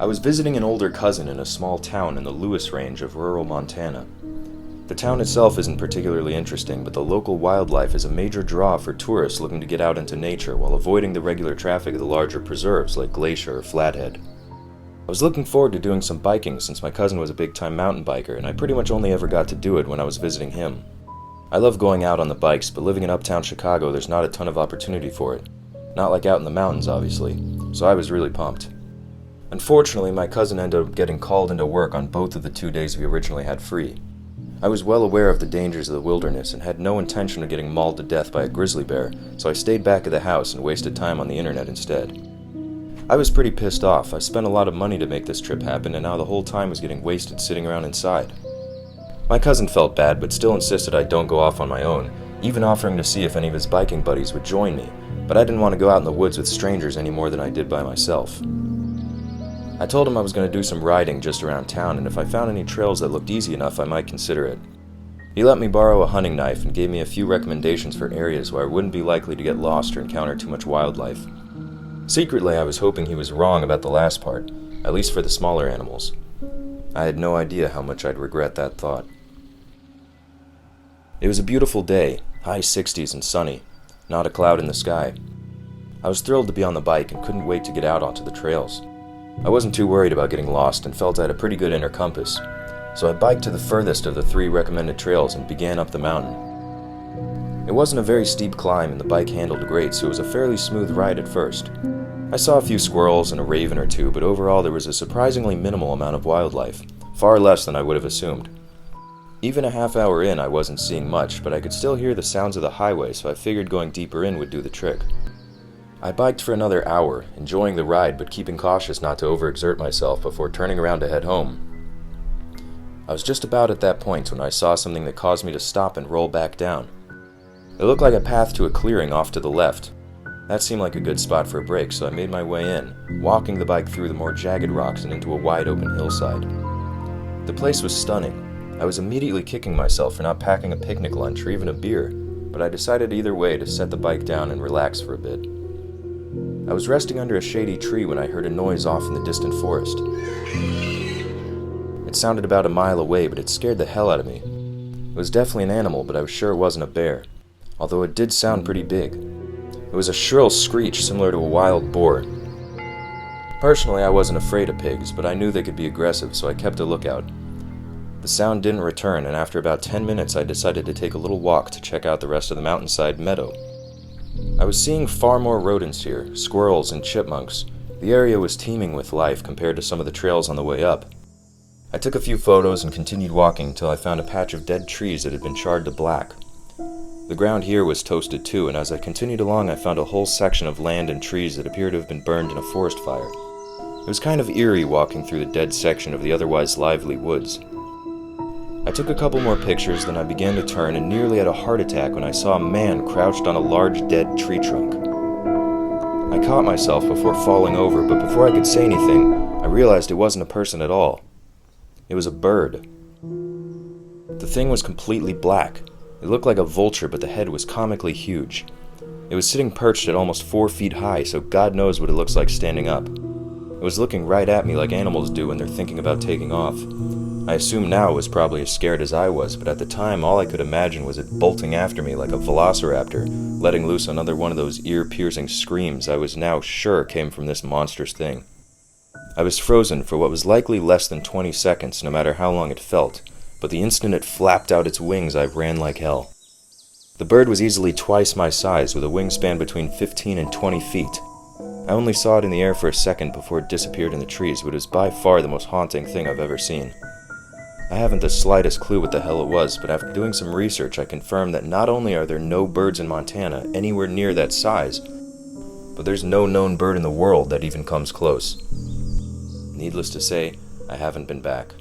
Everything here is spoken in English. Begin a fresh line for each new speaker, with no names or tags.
I was visiting an older cousin in a small town in the Lewis Range of rural Montana. The town itself isn't particularly interesting, but the local wildlife is a major draw for tourists looking to get out into nature while avoiding the regular traffic of the larger preserves like Glacier or Flathead. I was looking forward to doing some biking since my cousin was a big-time mountain biker, and I pretty much only ever got to do it when I was visiting him. I love going out on the bikes, but living in uptown Chicago, there's not a ton of opportunity for it. Not like out in the mountains, obviously, so I was really pumped. Unfortunately, my cousin ended up getting called into work on both of the 2 days we originally had free. I was well aware of the dangers of the wilderness and had no intention of getting mauled to death by a grizzly bear, so I stayed back at the house and wasted time on the internet instead. I was pretty pissed off. I spent a lot of money to make this trip happen, and now the whole time was getting wasted sitting around inside. My cousin felt bad, but still insisted I don't go off on my own, even offering to see if any of his biking buddies would join me, but I didn't want to go out in the woods with strangers any more than I did by myself. I told him I was going to do some riding just around town, and if I found any trails that looked easy enough, I might consider it. He let me borrow a hunting knife and gave me a few recommendations for areas where I wouldn't be likely to get lost or encounter too much wildlife. Secretly, I was hoping he was wrong about the last part, at least for the smaller animals. I had no idea how much I'd regret that thought. It was a beautiful day, high 60s and sunny, not a cloud in the sky. I was thrilled to be on the bike and couldn't wait to get out onto the trails. I wasn't too worried about getting lost and felt I had a pretty good inner compass, so I biked to the furthest of the 3 recommended trails and began up the mountain. It wasn't a very steep climb and the bike handled great, so it was a fairly smooth ride at first. I saw a few squirrels and a raven or two, but overall there was a surprisingly minimal amount of wildlife, far less than I would have assumed. Even a half hour in, I wasn't seeing much, but I could still hear the sounds of the highway, so I figured going deeper in would do the trick. I biked for another hour, enjoying the ride but keeping cautious not to overexert myself before turning around to head home. I was just about at that point when I saw something that caused me to stop and roll back down. It looked like a path to a clearing off to the left. That seemed like a good spot for a break, so I made my way in, walking the bike through the more jagged rocks and into a wide open hillside. The place was stunning. I was immediately kicking myself for not packing a picnic lunch or even a beer, but I decided either way to set the bike down and relax for a bit. I was resting under a shady tree when I heard a noise off in the distant forest. It sounded about a mile away, but it scared the hell out of me. It was definitely an animal, but I was sure it wasn't a bear, although it did sound pretty big. It was a shrill screech similar to a wild boar. Personally, I wasn't afraid of pigs, but I knew they could be aggressive, so I kept a lookout. The sound didn't return, and after about 10 minutes I decided to take a little walk to check out the rest of the mountainside meadow. I was seeing far more rodents here, squirrels and chipmunks. The area was teeming with life compared to some of the trails on the way up. I took a few photos and continued walking until I found a patch of dead trees that had been charred to black. The ground here was toasted too, and as I continued along I found a whole section of land and trees that appeared to have been burned in a forest fire. It was kind of eerie walking through the dead section of the otherwise lively woods. I took a couple more pictures, then I began to turn and nearly had a heart attack when I saw a man crouched on a large dead tree trunk. I caught myself before falling over, but before I could say anything, I realized it wasn't a person at all. It was a bird. The thing was completely black. It looked like a vulture, but the head was comically huge. It was sitting perched at almost 4 feet high, so God knows what it looks like standing up. It was looking right at me like animals do when they're thinking about taking off. I assume now it was probably as scared as I was, but at the time all I could imagine was it bolting after me like a velociraptor, letting loose another one of those ear-piercing screams I was now sure came from this monstrous thing. I was frozen for what was likely less than 20 seconds, no matter how long it felt, but the instant it flapped out its wings I ran like hell. The bird was easily twice my size, with a wingspan between 15 and 20 feet. I only saw it in the air for a second before it disappeared in the trees, but it was by far the most haunting thing I've ever seen. I haven't the slightest clue what the hell it was, but after doing some research I confirmed that not only are there no birds in Montana anywhere near that size, but there's no known bird in the world that even comes close. Needless to say, I haven't been back.